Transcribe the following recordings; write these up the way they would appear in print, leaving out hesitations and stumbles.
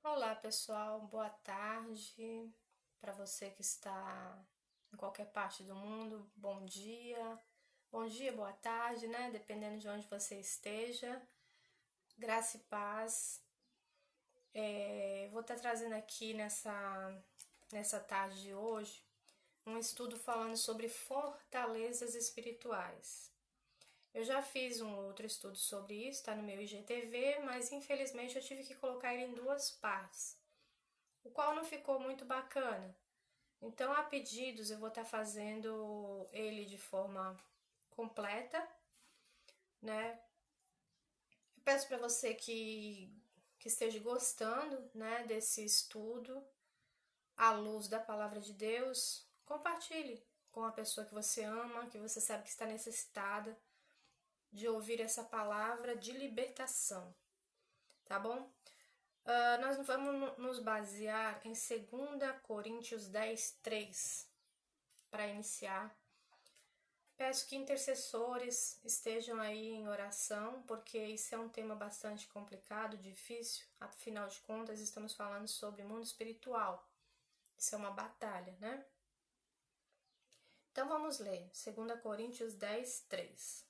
Olá, pessoal, boa tarde para você que está em qualquer parte do mundo. Bom dia, boa tarde, né? Dependendo de onde você esteja. Graça e paz. Vou estar trazendo aqui nessa tarde de hoje um estudo falando sobre fortalezas espirituais. Eu já fiz um outro estudo sobre isso, está no meu IGTV, mas infelizmente eu tive que colocar ele em duas partes, o qual não ficou muito bacana. Então, a pedidos, eu vou estar fazendo ele de forma completa, né? Eu peço para você que esteja gostando, né, desse estudo, à luz da palavra de Deus, compartilhe com a pessoa que você ama, que você sabe que está necessitada de ouvir essa palavra de libertação, tá bom? Nós vamos nos basear em 2 Coríntios 10:3 para iniciar. Peço que intercessores estejam aí em oração, porque isso é um tema bastante complicado, difícil. Afinal de contas, estamos falando sobre mundo espiritual. Isso é uma batalha, né? Então vamos ler 2 Coríntios 10:3.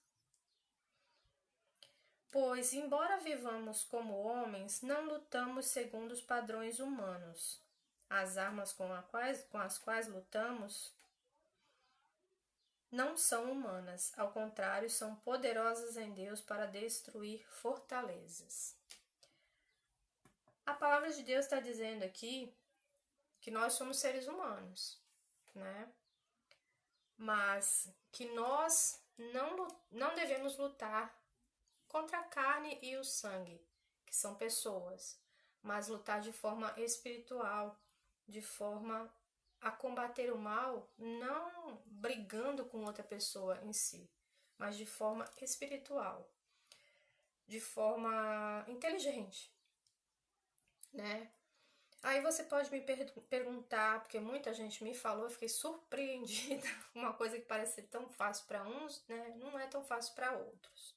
Pois, embora vivamos como homens, não lutamos segundo os padrões humanos. As armas com as quais lutamos não são humanas, ao contrário, são poderosas em Deus para destruir fortalezas. A palavra de Deus está dizendo aqui que nós somos seres humanos, né? Mas que nós não devemos lutar contra a carne e o sangue, que são pessoas, mas lutar de forma espiritual, de forma a combater o mal, não brigando com outra pessoa em si, mas de forma espiritual, de forma inteligente, né? Aí você pode me perguntar, porque muita gente me falou, eu fiquei surpreendida, uma coisa que parece ser tão fácil para uns, né? Não é tão fácil para outros.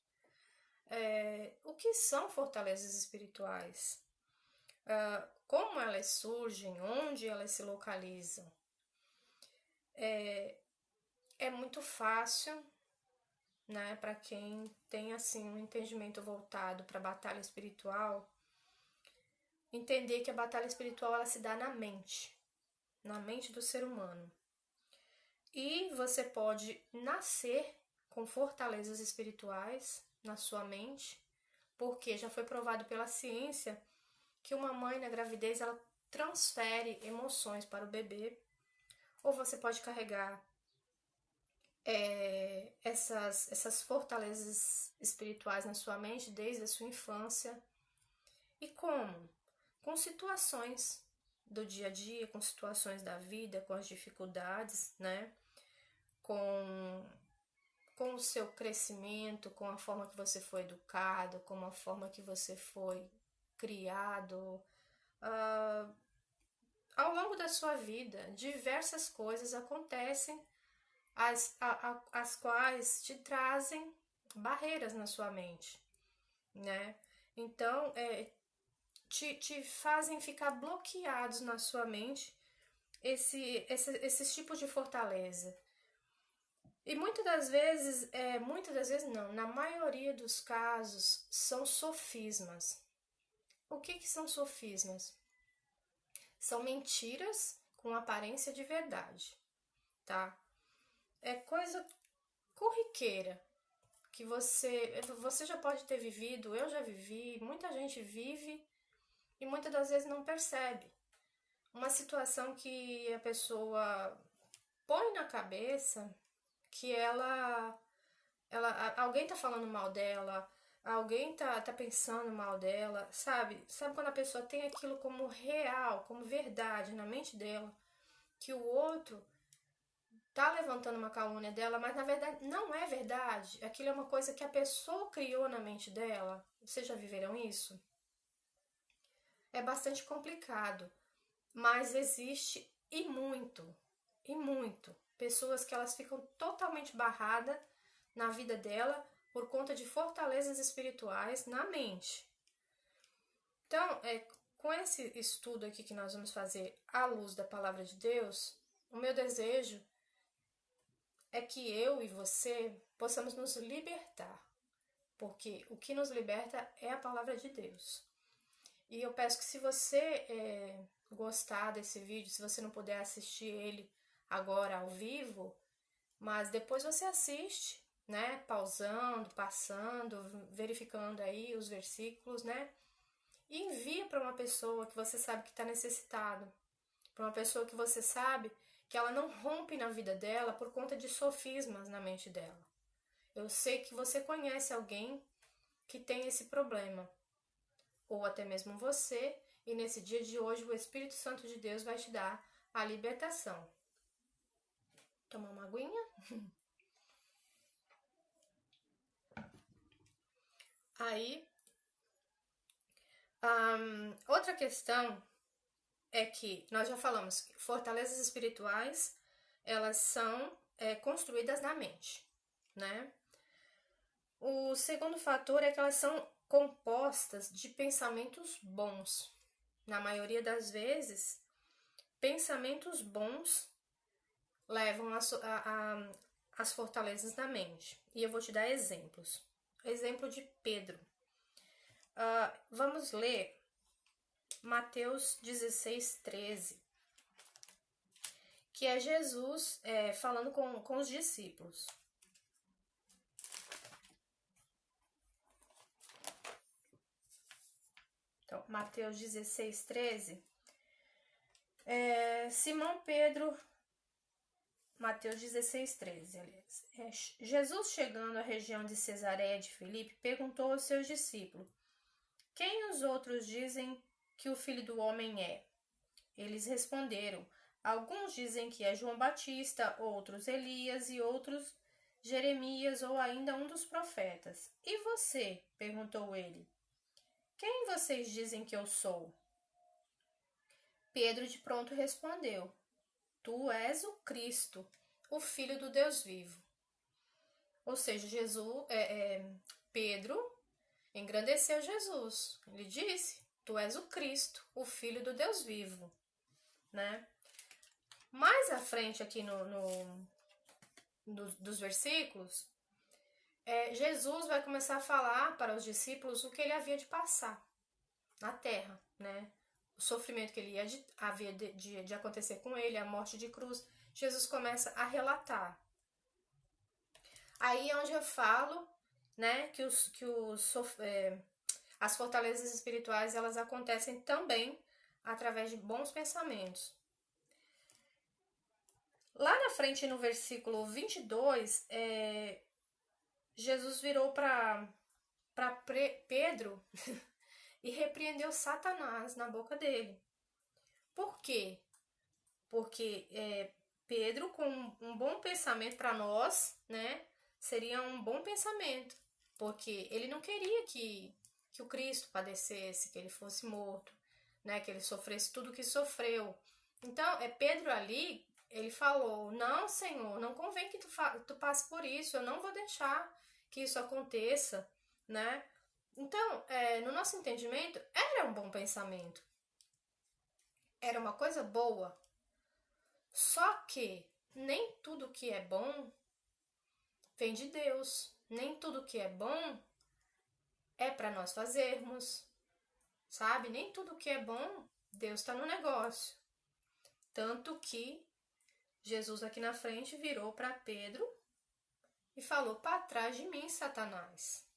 O que são fortalezas espirituais? Como elas surgem? Onde elas se localizam? É muito fácil, né, para quem tem assim um entendimento voltado para a batalha espiritual, entender que a batalha espiritual ela se dá na mente do ser humano. E você pode nascer com fortalezas espirituais na sua mente, porque já foi provado pela ciência que uma mãe na gravidez ela transfere emoções para o bebê, ou você pode carregar essas fortalezas espirituais na sua mente desde a sua infância. E como? Com situações do dia a dia, com situações da vida, com as dificuldades, né? Com o seu crescimento, com a forma que você foi educado, com a forma que você foi criado. Ao longo da sua vida, diversas coisas acontecem as quais te trazem barreiras na sua mente, né? Então, te fazem ficar bloqueados na sua mente esses tipos de fortaleza. E muitas das vezes não, na maioria dos casos, são sofismas. O que são sofismas? São mentiras com aparência de verdade, tá? É coisa corriqueira que você já pode ter vivido, eu já vivi, muita gente vive e muitas das vezes não percebe. Uma situação que a pessoa põe na cabeça que alguém tá falando mal dela, alguém tá pensando mal dela, sabe? Sabe quando a pessoa tem aquilo como real, como verdade na mente dela, que o outro tá levantando uma calúnia dela, mas na verdade não é verdade. Aquilo é uma coisa que a pessoa criou na mente dela. Vocês já viveram isso? É bastante complicado, mas existe e muito. Pessoas que elas ficam totalmente barradas na vida dela por conta de fortalezas espirituais na mente. Então, com esse estudo aqui que nós vamos fazer à luz da palavra de Deus, o meu desejo é que eu e você possamos nos libertar, porque o que nos liberta é a palavra de Deus. E eu peço que se você gostar desse vídeo, se você não puder assistir ele agora ao vivo, mas depois você assiste, né, pausando, passando, verificando aí os versículos, né, e envia para uma pessoa que você sabe que está necessitado, para uma pessoa que você sabe que ela não rompe na vida dela por conta de sofismas na mente dela. Eu sei que você conhece alguém que tem esse problema, ou até mesmo você, e nesse dia de hoje o Espírito Santo de Deus vai te dar a libertação. Tomar uma aguinha? Aí, outra questão é que nós já falamos que fortalezas espirituais, elas são construídas na mente, né? O segundo fator é que elas são compostas de pensamentos bons. Na maioria das vezes, pensamentos bons levam as fortalezas na mente. E eu vou te dar exemplos. Exemplo de Pedro. Vamos ler Mateus 16:13, que é Jesus falando com os discípulos. Então, Mateus 16:13, Simão Pedro, Mateus 16:13, aliás. Jesus, chegando à região de Cesareia de Filipe, perguntou aos seus discípulos: quem os outros dizem que o Filho do Homem é? Eles responderam: alguns dizem que é João Batista, outros Elias e outros Jeremias ou ainda um dos profetas. E você? Perguntou ele. Quem vocês dizem que eu sou? Pedro de pronto respondeu: tu és o Cristo, o Filho do Deus vivo. Ou seja, Pedro engrandeceu Jesus. Ele disse: tu és o Cristo, o Filho do Deus vivo, né? Mais à frente aqui dos versículos, Jesus vai começar a falar para os discípulos o que ele havia de passar na terra, né? O sofrimento que havia de acontecer com ele, a morte de cruz. Jesus começa a relatar. Aí é onde eu falo, né, que as fortalezas espirituais, elas acontecem também através de bons pensamentos. Lá na frente, no versículo 22, Jesus virou para Pedro e repreendeu Satanás na boca dele. Por quê? Porque Pedro, com um bom pensamento para nós, né, seria um bom pensamento, porque ele não queria que o Cristo padecesse, que ele fosse morto, né, que ele sofresse tudo o que sofreu. Então, Pedro ali, ele falou: não, Senhor, não convém que tu passe por isso, eu não vou deixar que isso aconteça, né? Então, no nosso entendimento, era um bom pensamento, era uma coisa boa. Só que nem tudo que é bom vem de Deus, nem tudo que é bom é para nós fazermos, sabe? Nem tudo que é bom, Deus está no negócio. Tanto que Jesus aqui na frente virou para Pedro e falou: para trás de mim, Satanás.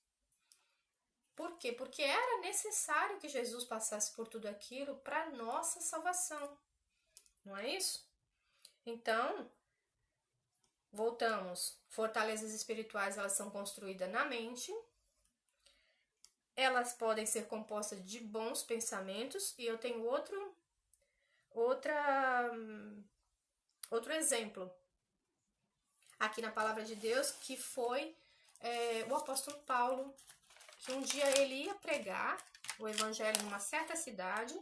Por quê? Porque era necessário que Jesus passasse por tudo aquilo para nossa salvação. Não é isso? Então, voltamos. Fortalezas espirituais, elas são construídas na mente. Elas podem ser compostas de bons pensamentos. E eu tenho outro exemplo aqui na palavra de Deus, que foi o apóstolo Paulo, que um dia ele ia pregar o evangelho numa certa cidade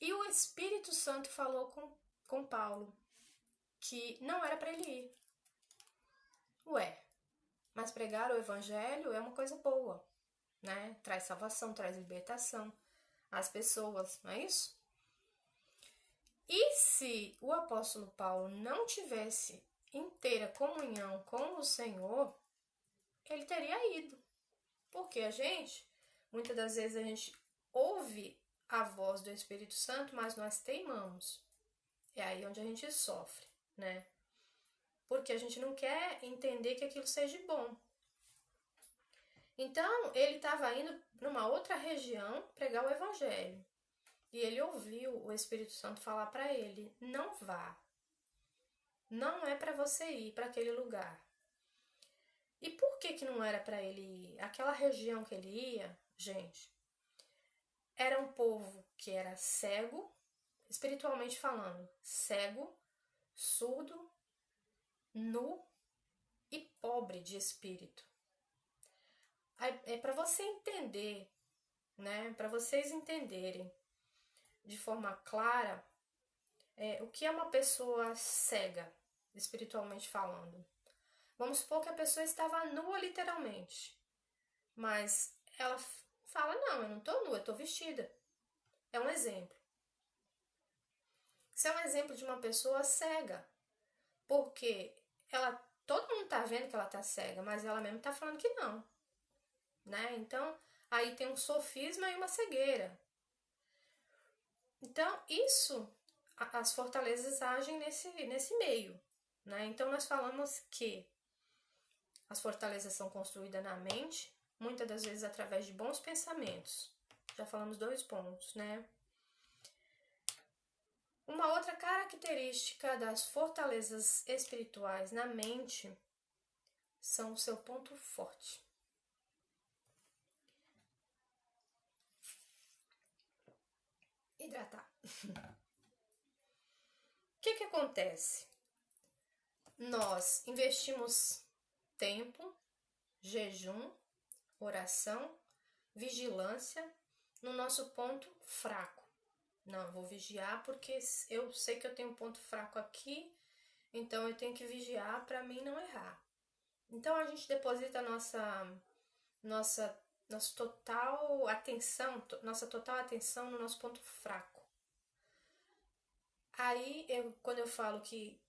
e o Espírito Santo falou com Paulo que não era para ele ir. Mas pregar o evangelho é uma coisa boa, né? Traz salvação, traz libertação. as pessoas, não é isso? E se o apóstolo Paulo não tivesse inteira comunhão com o Senhor, ele teria ido. Porque muitas das vezes a gente ouve a voz do Espírito Santo, mas nós teimamos. É aí onde a gente sofre, né? Porque a gente não quer entender que aquilo seja bom. Então, ele estava indo para uma outra região pregar o evangelho. E ele ouviu o Espírito Santo falar para ele: não vá. Não é para você ir para aquele lugar. E por que não era para ele ir? Aquela região que ele ia, gente, era um povo que era cego, espiritualmente falando, cego, surdo, nu e pobre de espírito. É para você entender, né? Para vocês entenderem de forma clara o que é uma pessoa cega, espiritualmente falando. Vamos supor que a pessoa estava nua literalmente, mas ela fala: não, eu não estou nua, eu estou vestida. É um exemplo. Isso é um exemplo de uma pessoa cega, porque todo mundo está vendo que ela está cega, mas ela mesmo está falando que não, né? Então, aí tem um sofisma e uma cegueira. Então, as fortalezas agem nesse meio, né? Então, nós falamos que as fortalezas são construídas na mente, muitas das vezes através de bons pensamentos. Já falamos 2 pontos, né? Uma outra característica das fortalezas espirituais na mente são o seu ponto forte. Hidratar. O que acontece? Nós investimos tempo, jejum, oração, vigilância no nosso ponto fraco. Não, eu vou vigiar porque eu sei que eu tenho um ponto fraco aqui, então eu tenho que vigiar para mim não errar. Então a gente deposita nossa total atenção no nosso ponto fraco. Aí, quando eu falo que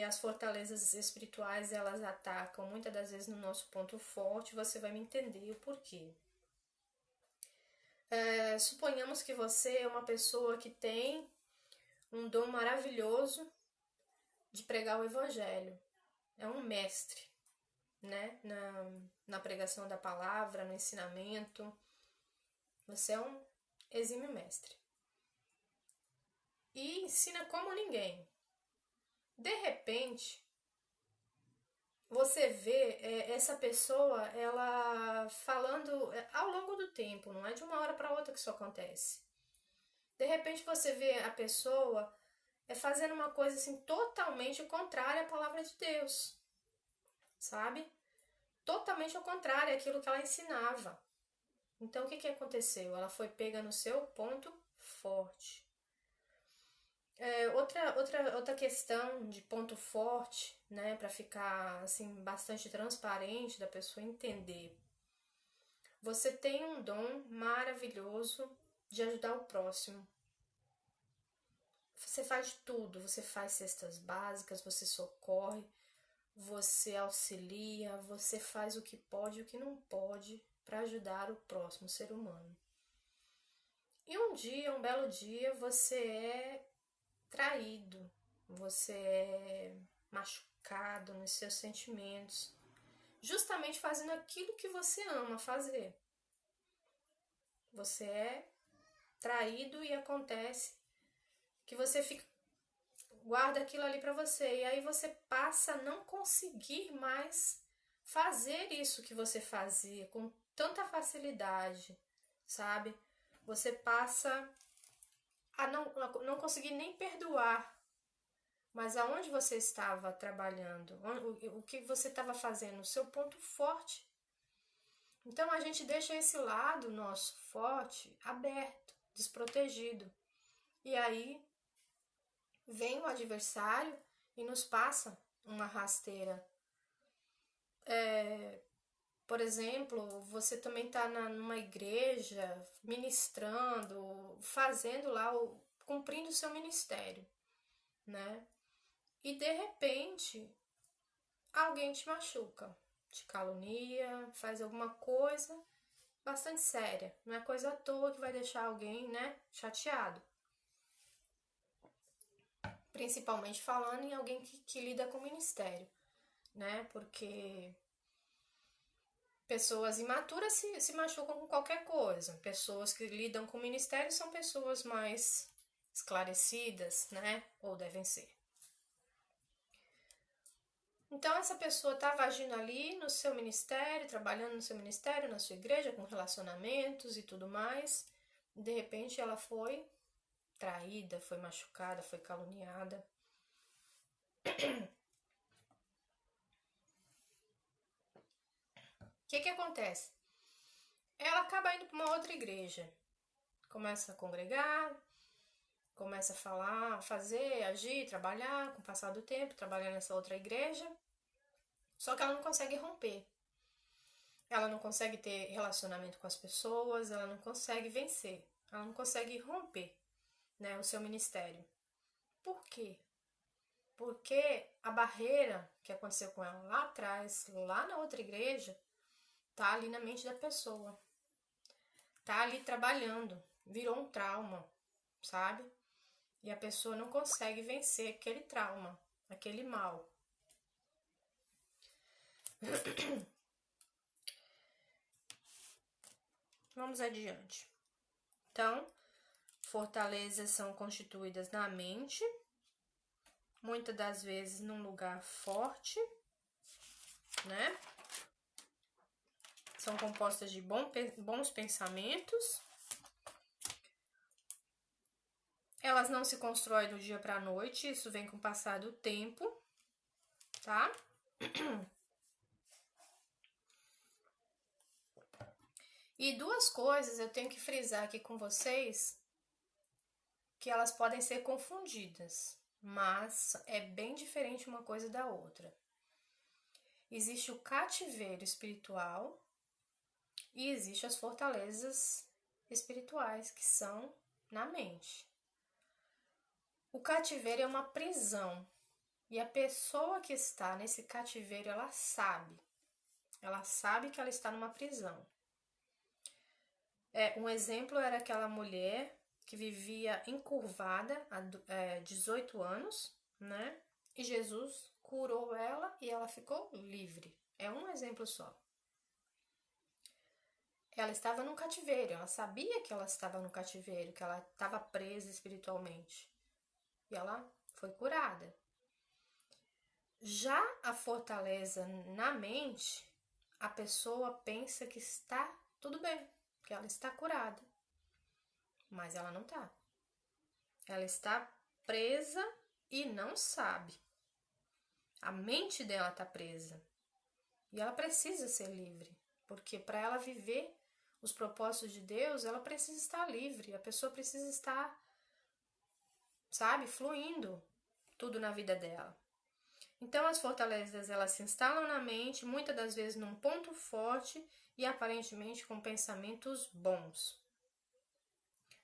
as fortalezas espirituais elas atacam muitas das vezes no nosso ponto forte, você vai me entender o porquê. Suponhamos que você é uma pessoa que tem um dom maravilhoso de pregar o evangelho. É um mestre, né? Na pregação da palavra, no ensinamento. Você é um exímio mestre. E ensina como ninguém. De repente, você vê essa pessoa, ela falando ao longo do tempo, não é de uma hora para outra que isso acontece. De repente você vê a pessoa fazendo uma coisa assim totalmente contrária à palavra de Deus, sabe? Totalmente ao contrário àquilo que ela ensinava. Então o que aconteceu? Ela foi pega no seu ponto forte. Outra questão de ponto forte, né, para ficar assim bastante transparente da pessoa entender. Você tem um dom maravilhoso de ajudar o próximo. Você faz tudo, você faz cestas básicas, você socorre, você auxilia, você faz o que pode e o que não pode para ajudar o próximo ser humano. E um belo dia, você é traído, você é machucado nos seus sentimentos, justamente fazendo aquilo que você ama fazer. Você é traído e acontece que você guarda aquilo ali para você e aí você passa a não conseguir mais fazer isso que você fazia com tanta facilidade, sabe? Você passa a não conseguir nem perdoar. Mas aonde você estava trabalhando? O que você estava fazendo? O seu ponto forte. Então a gente deixa esse lado nosso forte aberto, desprotegido. E aí vem o adversário e nos passa uma rasteira Por exemplo, você também está numa igreja ministrando, fazendo lá, cumprindo o seu ministério, né? E de repente, alguém te machuca, te calunia, faz alguma coisa bastante séria. Não é coisa à toa que vai deixar alguém, né, chateado. Principalmente falando em alguém que lida com o ministério, né? Porque pessoas imaturas se machucam com qualquer coisa. Pessoas que lidam com o ministério são pessoas mais esclarecidas, né? Ou devem ser. Então, essa pessoa estava agindo ali no seu ministério, trabalhando no seu ministério, na sua igreja, com relacionamentos e tudo mais. De repente, ela foi traída, foi machucada, foi caluniada. O que acontece? Ela acaba indo para uma outra igreja, começa a congregar, começa a falar, fazer, agir, trabalhar, com o passar do tempo, trabalhar nessa outra igreja, só que ela não consegue romper. Ela não consegue ter relacionamento com as pessoas, ela não consegue vencer, ela não consegue romper, né, o seu ministério. Por quê? Porque a barreira que aconteceu com ela lá atrás, lá na outra igreja, tá ali na mente da pessoa. Tá ali trabalhando, virou um trauma, sabe? E a pessoa não consegue vencer aquele trauma, aquele mal. Vamos adiante. Então, fortalezas são constituídas na mente, muitas das vezes num lugar forte, né? São compostas de bons pensamentos. Elas não se constroem do dia para a noite, isso vem com o passar do tempo, tá? E duas coisas eu tenho que frisar aqui com vocês, que elas podem ser confundidas, mas é bem diferente uma coisa da outra. Existe o cativeiro espiritual e existe as fortalezas espirituais, que são na mente. O cativeiro é uma prisão, e a pessoa que está nesse cativeiro, ela sabe que ela está numa prisão. Um exemplo era aquela mulher que vivia encurvada há 18 anos, né? E Jesus curou ela e ela ficou livre. É um exemplo só. Ela estava num cativeiro, ela sabia que ela estava no cativeiro, que ela estava presa espiritualmente. E ela foi curada. Já a fortaleza na mente, a pessoa pensa que está tudo bem, que ela está curada. Mas ela não está. Ela está presa e não sabe. A mente dela está presa. E ela precisa ser livre. Porque para ela viver os propósitos de Deus, ela precisa estar livre. A pessoa precisa estar, sabe, fluindo tudo na vida dela. Então, as fortalezas, elas se instalam na mente, muitas das vezes num ponto forte e aparentemente com pensamentos bons.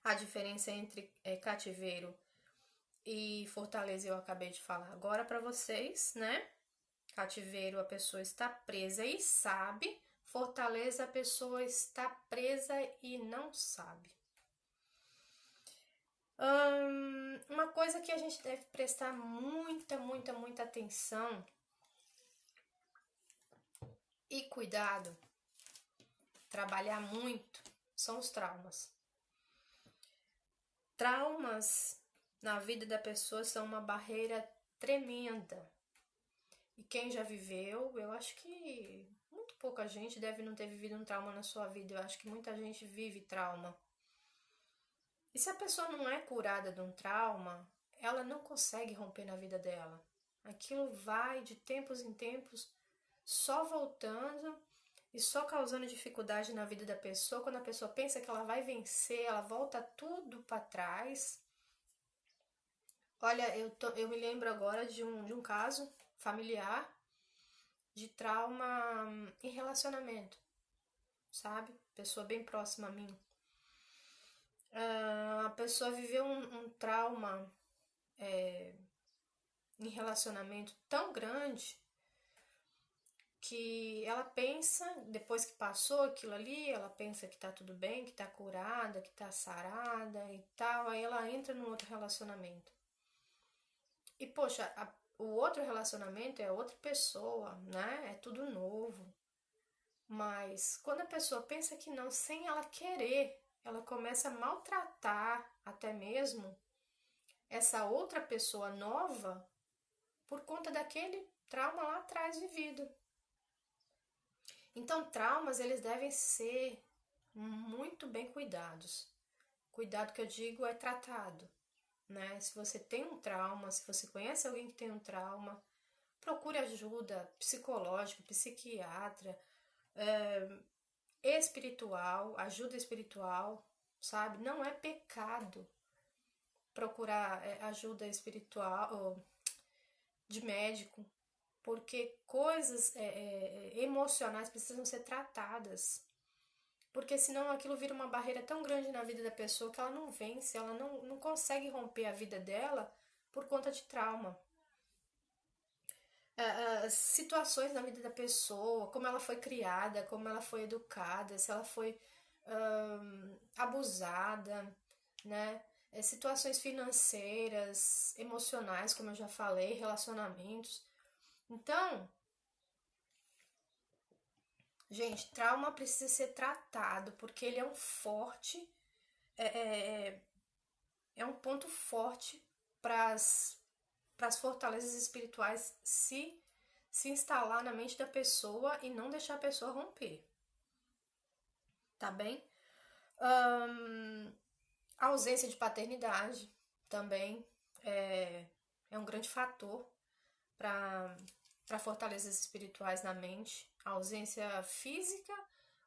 A diferença entre cativeiro e fortaleza eu acabei de falar agora para vocês, né? Cativeiro, a pessoa está presa e sabe. Fortaleza, a pessoa está presa e não sabe. Uma coisa que a gente deve prestar muita atenção e cuidado, trabalhar muito, são os traumas. Traumas na vida da pessoa são uma barreira tremenda. E quem já viveu, eu acho que muito pouca gente deve não ter vivido um trauma na sua vida. Eu acho que muita gente vive trauma. E se a pessoa não é curada de um trauma, ela não consegue romper na vida dela. Aquilo vai de tempos em tempos só voltando e só causando dificuldade na vida da pessoa. Quando a pessoa pensa que ela vai vencer, ela volta tudo para trás. Olha, eu me lembro agora de um caso familiar de trauma em relacionamento, sabe? Pessoa bem próxima a mim. A pessoa viveu um trauma em relacionamento tão grande que ela pensa, depois que passou aquilo ali, ela pensa que tá tudo bem, que tá curada, que tá sarada e tal, aí ela entra num outro relacionamento. E poxa, o outro relacionamento é outra pessoa, né? É tudo novo. Mas quando a pessoa pensa que não, sem ela querer, ela começa a maltratar até mesmo essa outra pessoa nova por conta daquele trauma lá atrás vivido. Então, traumas, eles devem ser muito bem cuidados. Cuidado que eu digo é tratado, né? Se você tem um trauma, se você conhece alguém que tem um trauma, procure ajuda psicológica, psiquiatra, espiritual, ajuda espiritual, sabe? Não é pecado procurar ajuda espiritual de médico, porque coisas emocionais precisam ser tratadas. Porque senão aquilo vira uma barreira tão grande na vida da pessoa que ela não vence, ela não consegue romper a vida dela por conta de trauma. Situações na vida da pessoa, como ela foi criada, como ela foi educada, se ela foi abusada, né? Situações financeiras, emocionais, como eu já falei, relacionamentos. Então, gente, trauma precisa ser tratado porque ele é um forte, é um ponto forte para as fortalezas espirituais se instalar na mente da pessoa e não deixar a pessoa romper. Tá bem? A ausência de paternidade também é um grande fator para fortalezas espirituais na mente. A ausência física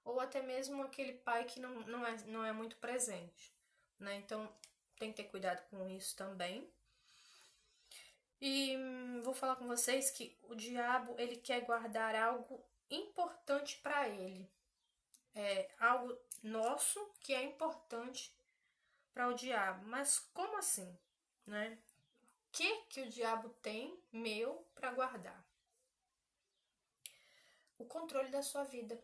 ou até mesmo aquele pai que não é muito presente, né? Então tem que ter cuidado com isso também. E vou falar com vocês que o diabo, ele quer guardar algo importante para ele. É algo nosso que é importante para o diabo. Mas como assim, né? O que o diabo tem meu para guardar? O controle da sua vida.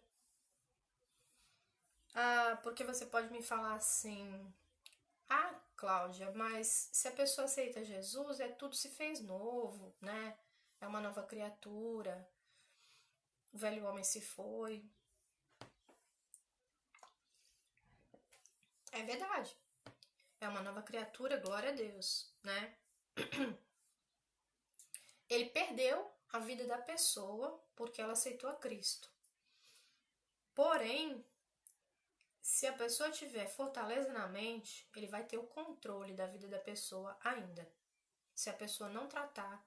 Porque você pode me falar assim: "Ah, Cláudia, mas se a pessoa aceita Jesus, tudo se fez novo, né? É uma nova criatura. O velho homem se foi." É verdade. É uma nova criatura, glória a Deus, né? Ele perdeu a vida da pessoa porque ela aceitou a Cristo. Porém, se a pessoa tiver fortaleza na mente, ele vai ter o controle da vida da pessoa ainda. Se a pessoa não tratar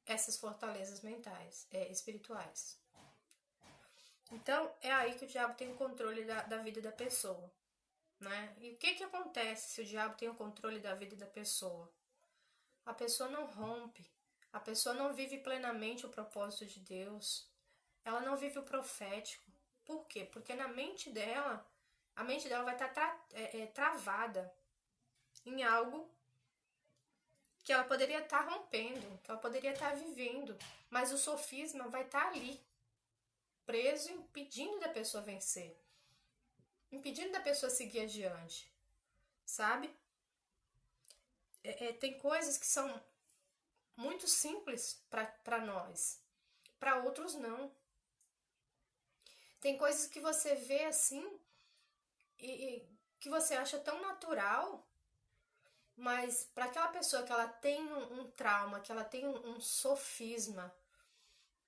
essas fortalezas mentais, espirituais. Então, é aí que o diabo tem o controle da vida da pessoa, né? E o que acontece se o diabo tem o controle da vida da pessoa? A pessoa não rompe, a pessoa não vive plenamente o propósito de Deus, ela não vive o profético. Por quê? Porque na mente dela, a mente dela vai estar travada em algo que ela poderia estar rompendo, que ela poderia estar vivendo, mas o sofisma vai estar ali, preso, impedindo da pessoa vencer, impedindo da pessoa seguir adiante, sabe? Tem coisas que são muito simples para nós, para outros não. Tem coisas que você vê assim e que você acha tão natural, mas para aquela pessoa que ela tem um trauma, que ela tem um sofisma,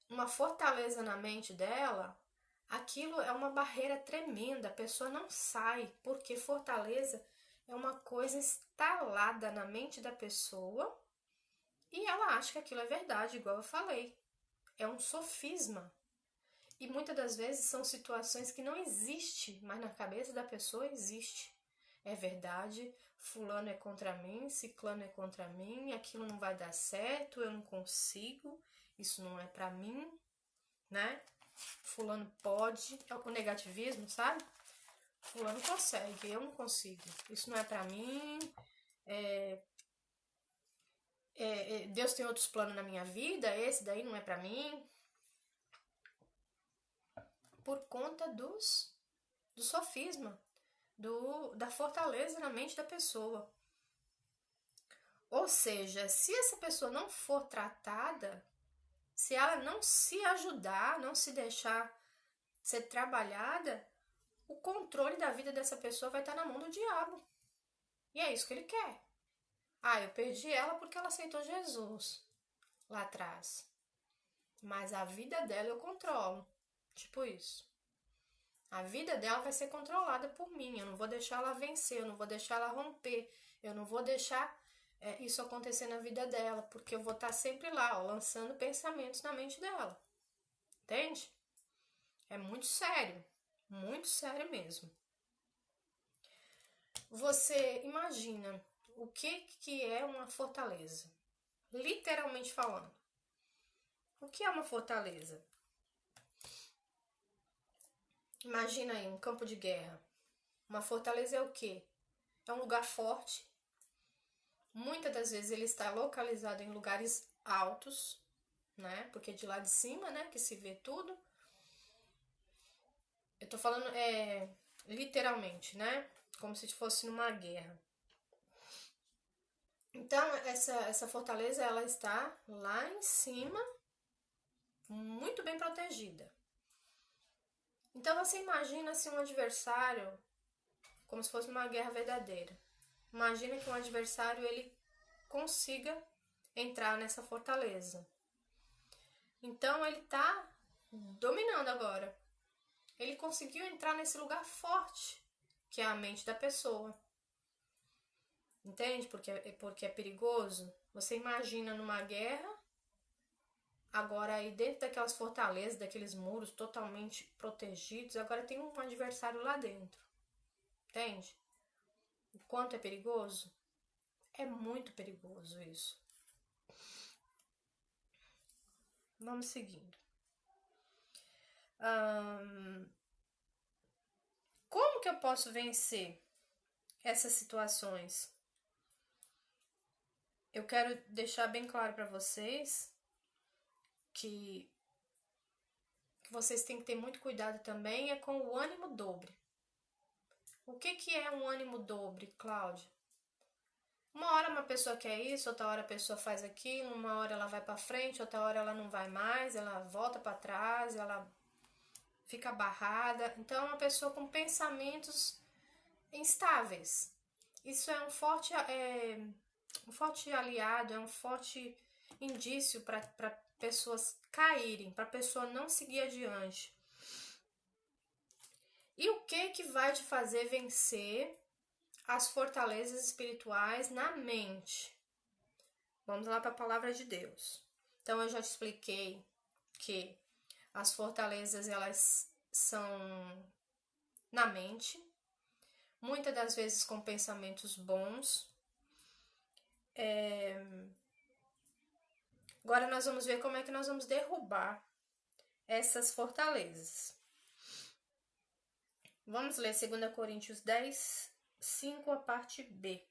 uma fortaleza na mente dela, aquilo é uma barreira tremenda. A pessoa não sai, porque fortaleza é uma coisa instalada na mente da pessoa e ela acha que aquilo é verdade, igual eu falei. É um sofisma. E muitas das vezes são situações que não existem, mas na cabeça da pessoa existe. É verdade, fulano é contra mim, ciclano é contra mim, aquilo não vai dar certo, eu não consigo, isso não é pra mim. né? Fulano pode, é o negativismo, sabe? Fulano consegue, eu não consigo. Isso não é pra mim. Deus tem outros planos na minha vida, esse daí não é pra mim. Por conta do sofisma, da fortaleza na mente da pessoa. Ou seja, se essa pessoa não for tratada, se ela não se ajudar, não se deixar ser trabalhada, o controle da vida dessa pessoa vai estar na mão do diabo. E é isso que ele quer. Ah, eu perdi ela porque ela aceitou Jesus lá atrás. Mas a vida dela eu controlo. Tipo isso. A vida dela vai ser controlada por mim. Eu não vou deixar ela vencer, eu não vou deixar ela romper. Eu não vou deixar isso acontecer na vida dela, porque eu vou estar sempre lá, ó, lançando pensamentos na mente dela. Entende? É muito sério mesmo. Você imagina o que é uma fortaleza? Literalmente falando. O que é uma fortaleza? Imagina aí um campo de guerra. Uma fortaleza é o quê? É um lugar forte. Muitas das vezes ele está localizado em lugares altos, né? Porque é de lá de cima, né, que se vê tudo. Eu tô falando literalmente, né? Como se fosse numa guerra. Então, essa fortaleza, ela está lá em cima, muito bem protegida. Então, você imagina assim, um adversário, como se fosse uma guerra verdadeira. Imagina que um adversário, ele consiga entrar nessa fortaleza. Então, ele está dominando agora. Ele conseguiu entrar nesse lugar forte, que é a mente da pessoa. Entende? Porque é perigoso. Você imagina numa guerra, agora aí dentro daquelas fortalezas, daqueles muros totalmente protegidos, agora tem um adversário lá dentro. Entende? O quanto é perigoso? É muito perigoso isso. Vamos seguindo. Como que eu posso vencer essas situações? Eu quero deixar bem claro para vocês que vocês têm que ter muito cuidado também com o ânimo dobre. O que é um ânimo dobre, Cláudia? Uma hora uma pessoa quer isso, outra hora a pessoa faz aquilo, uma hora ela vai para frente, outra hora ela não vai mais, ela volta para trás, ela fica barrada. Então é uma pessoa com pensamentos instáveis. Isso é um forte aliado, é um forte indício para pessoas caírem, para a pessoa não seguir adiante. E o que vai te fazer vencer as fortalezas espirituais na mente? Vamos lá para a palavra de Deus. Então eu já te expliquei que as fortalezas, elas são na mente, muitas das vezes com pensamentos bons. Agora nós vamos ver como é que nós vamos derrubar essas fortalezas. Vamos ler 2 Coríntios 10, 5, a parte B.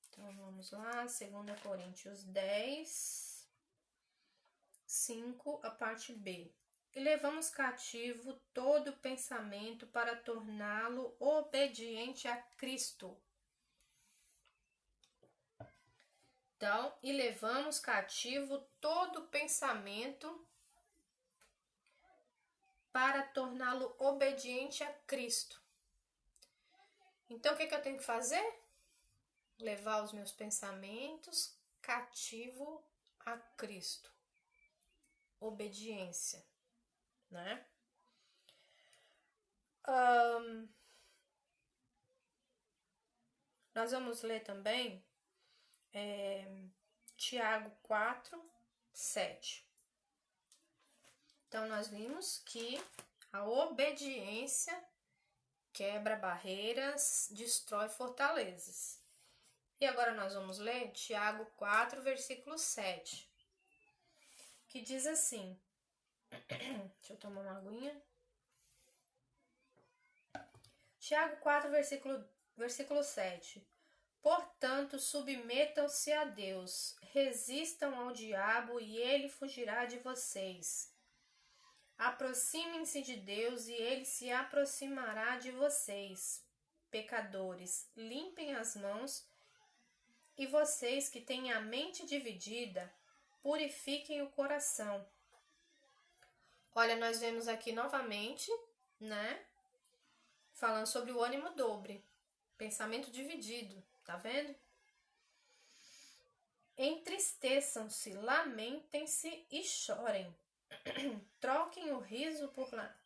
Então vamos lá, 2 Coríntios 10, 5, a parte B. E levamos cativo todo pensamento para torná-lo obediente a Cristo. Então, e levamos cativo todo pensamento para torná-lo obediente a Cristo. Então, o que eu tenho que fazer? Levar os meus pensamentos cativo a Cristo. Obediência, né? Nós vamos ler também Tiago 4, 7. Então, nós vimos que a obediência quebra barreiras, destrói fortalezas. E agora nós vamos ler Tiago 4, versículo 7, que diz assim, deixa eu tomar uma aguinha. Tiago 4, versículo 7. Portanto, submetam-se a Deus, resistam ao diabo e ele fugirá de vocês. Aproximem-se de Deus e ele se aproximará de vocês. Pecadores, limpem as mãos, e vocês que têm a mente dividida, purifiquem o coração. Olha, nós vemos aqui novamente, né? Falando sobre o ânimo dobre, pensamento dividido, tá vendo? Entristeçam-se, lamentem-se e chorem. Troquem o riso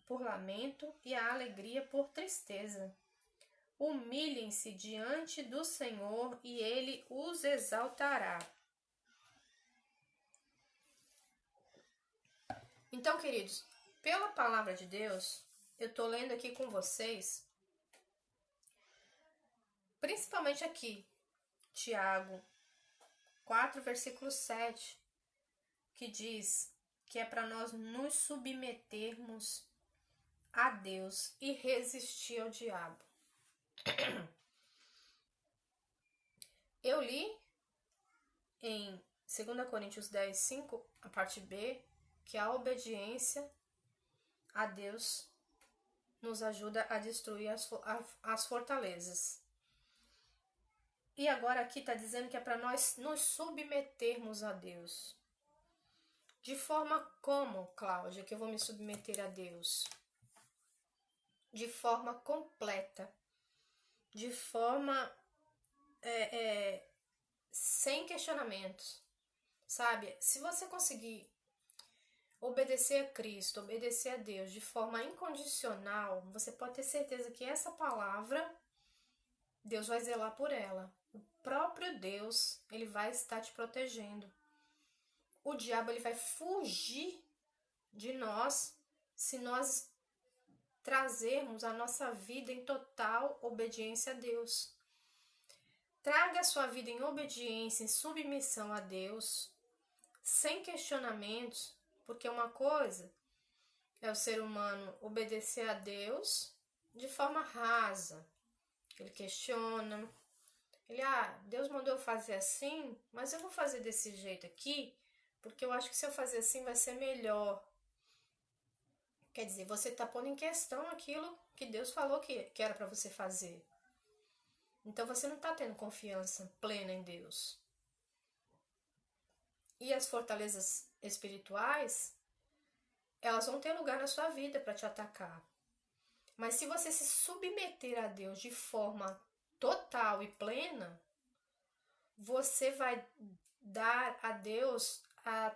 por lamento e a alegria por tristeza. Humilhem-se diante do Senhor e Ele os exaltará. Então, queridos, pela palavra de Deus, eu estou lendo aqui com vocês, principalmente aqui, Tiago 4, versículo 7, que diz que é para nós nos submetermos a Deus e resistir ao diabo. Eu li em 2 Coríntios 10, 5, a parte B, que a obediência a Deus nos ajuda a destruir as fortalezas. E agora aqui está dizendo que é para nós nos submetermos a Deus. De forma como, Cláudia, que eu vou me submeter a Deus? De forma completa. De forma sem questionamentos. Sabe? Se você conseguir obedecer a Cristo, obedecer a Deus de forma incondicional, você pode ter certeza que essa palavra, Deus vai zelar por ela. O próprio Deus, ele vai estar te protegendo. O diabo, ele vai fugir de nós se nós trazermos a nossa vida em total obediência a Deus. Traga a sua vida em obediência, em submissão a Deus, sem questionamentos, porque uma coisa é o ser humano obedecer a Deus de forma rasa. Ele questiona, Deus mandou eu fazer assim, mas eu vou fazer desse jeito aqui, porque eu acho que se eu fazer assim vai ser melhor. Quer dizer, você está pondo em questão aquilo que Deus falou que era para você fazer. Então você não está tendo confiança plena em Deus. E as fortalezas espirituais, elas vão ter lugar na sua vida para te atacar. Mas se você se submeter a Deus de forma total e plena, você vai dar a Deus a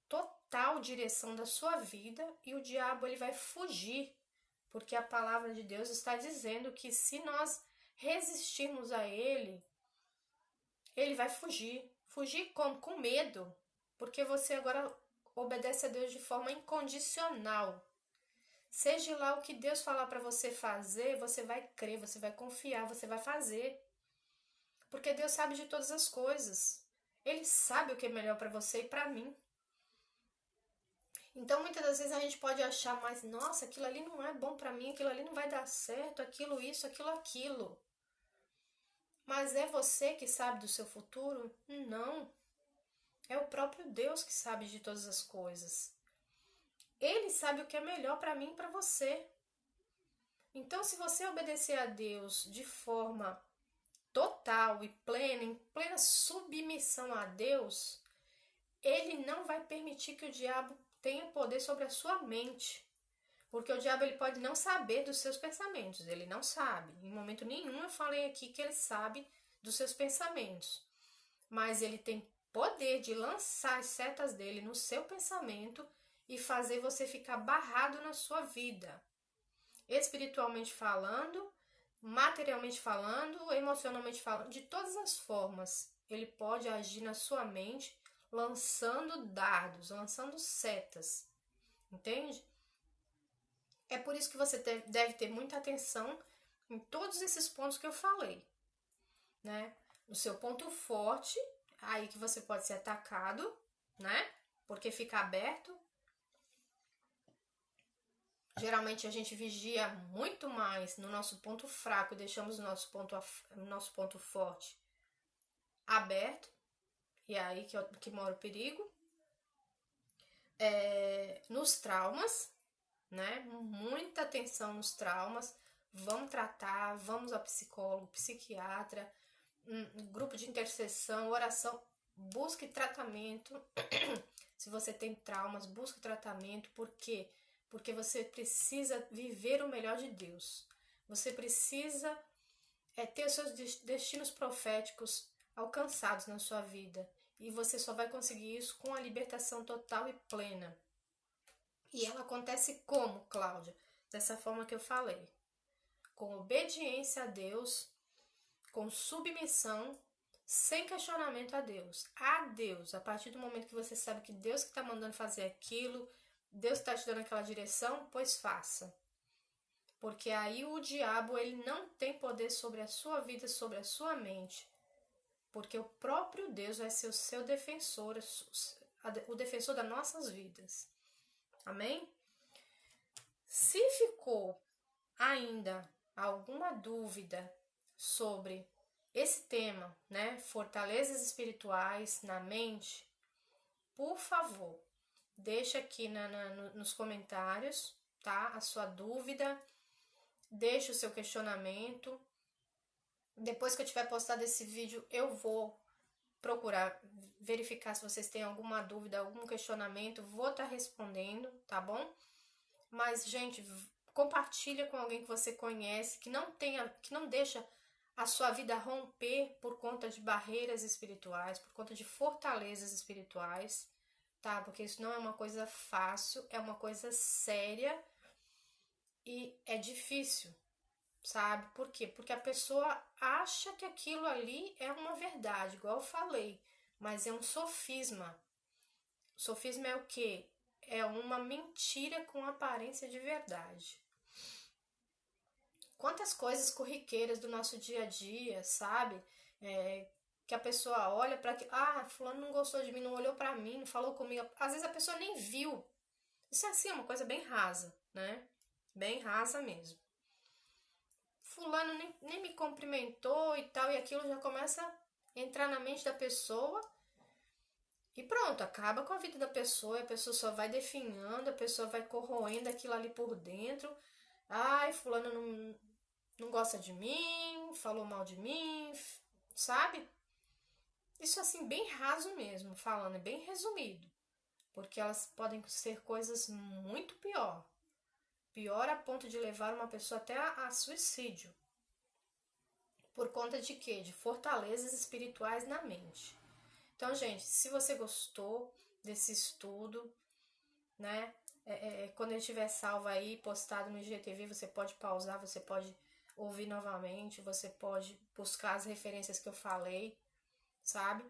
total direção da sua vida e o diabo, ele vai fugir, porque a palavra de Deus está dizendo que se nós resistirmos a ele, ele vai fugir. Fugir como? Com medo, porque você agora obedece a Deus de forma incondicional. Seja lá o que Deus falar para você fazer, você vai crer, você vai confiar, você vai fazer. Porque Deus sabe de todas as coisas. Ele sabe o que é melhor para você e para mim. Então, muitas das vezes a gente pode achar, mas nossa, aquilo ali não é bom para mim, aquilo ali não vai dar certo, aquilo isso, aquilo. Mas é você que sabe do seu futuro? Não. É o próprio Deus que sabe de todas as coisas. Ele sabe o que é melhor para mim e para você. Então, se você obedecer a Deus de forma total e plena, em plena submissão a Deus, ele não vai permitir que o diabo tenha poder sobre a sua mente. Porque o diabo, ele pode não saber dos seus pensamentos, ele não sabe. Em momento nenhum eu falei aqui que ele sabe dos seus pensamentos. Mas ele tem poder de lançar as setas dele no seu pensamento e fazer você ficar barrado na sua vida. Espiritualmente falando, materialmente falando, emocionalmente falando, de todas as formas. Ele pode agir na sua mente lançando dardos, lançando setas. Entende? É por isso que você deve ter muita atenção em todos esses pontos que eu falei, né? o seu ponto forte, aí que você pode ser atacado, né? Porque fica aberto. Geralmente a gente vigia muito mais no nosso ponto fraco e deixamos o nosso ponto forte aberto, e é aí que mora o perigo. Nos traumas, né? Muita atenção nos traumas. Vamos tratar, vamos ao psicólogo, psiquiatra, grupo de intercessão, oração. Busque tratamento. Se você tem traumas, busque tratamento. Por quê? Porque você precisa viver o melhor de Deus. Você precisa ter os seus destinos proféticos alcançados na sua vida. E você só vai conseguir isso com a libertação total e plena. E ela acontece como, Cláudia? Dessa forma que eu falei. Com obediência a Deus, com submissão, sem questionamento a Deus. A Deus, a partir do momento que você sabe que Deus que está mandando fazer aquilo, Deus está te dando aquela direção, pois faça. Porque aí o diabo ele não tem poder sobre a sua vida, sobre a sua mente. Porque o próprio Deus vai ser o seu defensor, o defensor das nossas vidas. Amém? Se ficou ainda alguma dúvida sobre esse tema, né, fortalezas espirituais na mente, por favor, deixa aqui nos comentários, tá, a sua dúvida, deixa o seu questionamento. Depois que eu tiver postado esse vídeo, eu vou procurar verificar se vocês têm alguma dúvida, algum questionamento, vou estar respondendo, tá bom? Mas, gente, compartilha com alguém que você conhece, que não deixa a sua vida romper por conta de barreiras espirituais, por conta de fortalezas espirituais, tá? Porque isso não é uma coisa fácil, é uma coisa séria e é difícil, sabe? Por quê? Porque a pessoa acha que aquilo ali é uma verdade, igual eu falei, mas é um sofisma. O sofisma é o quê? É uma mentira com aparência de verdade. Quantas coisas corriqueiras do nosso dia a dia, sabe? Que a pessoa olha para que, fulano não gostou de mim, não olhou para mim, não falou comigo. Às vezes a pessoa nem viu. Isso é assim, uma coisa bem rasa, né? Bem rasa mesmo. Fulano nem me cumprimentou e tal, e aquilo já começa a entrar na mente da pessoa. E pronto, acaba com a vida da pessoa, a pessoa só vai definhando, a pessoa vai corroendo aquilo ali por dentro. Ai, fulano não gosta de mim, falou mal de mim, sabe? Isso assim, bem raso mesmo, falando, é bem resumido. Porque elas podem ser coisas muito pior. Pior a ponto de levar uma pessoa até a suicídio. Por conta de quê? De fortalezas espirituais na mente. Então, gente, se você gostou desse estudo, né? Quando ele estiver salvo aí, postado no IGTV, você pode pausar, você pode ouvir novamente, você pode buscar as referências que eu falei, sabe?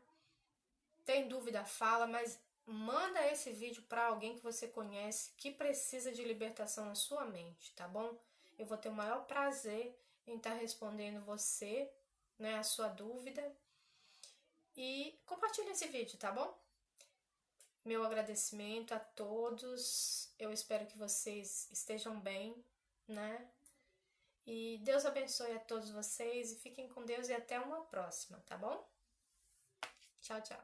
Tem dúvida, fala, mas manda esse vídeo para alguém que você conhece que precisa de libertação na sua mente, tá bom? Eu vou ter o maior prazer em estar respondendo você, né, a sua dúvida. E compartilha esse vídeo, tá bom? Meu agradecimento a todos. Eu espero que vocês estejam bem, né? E Deus abençoe a todos vocês e fiquem com Deus e até uma próxima, tá bom? Tchau, tchau.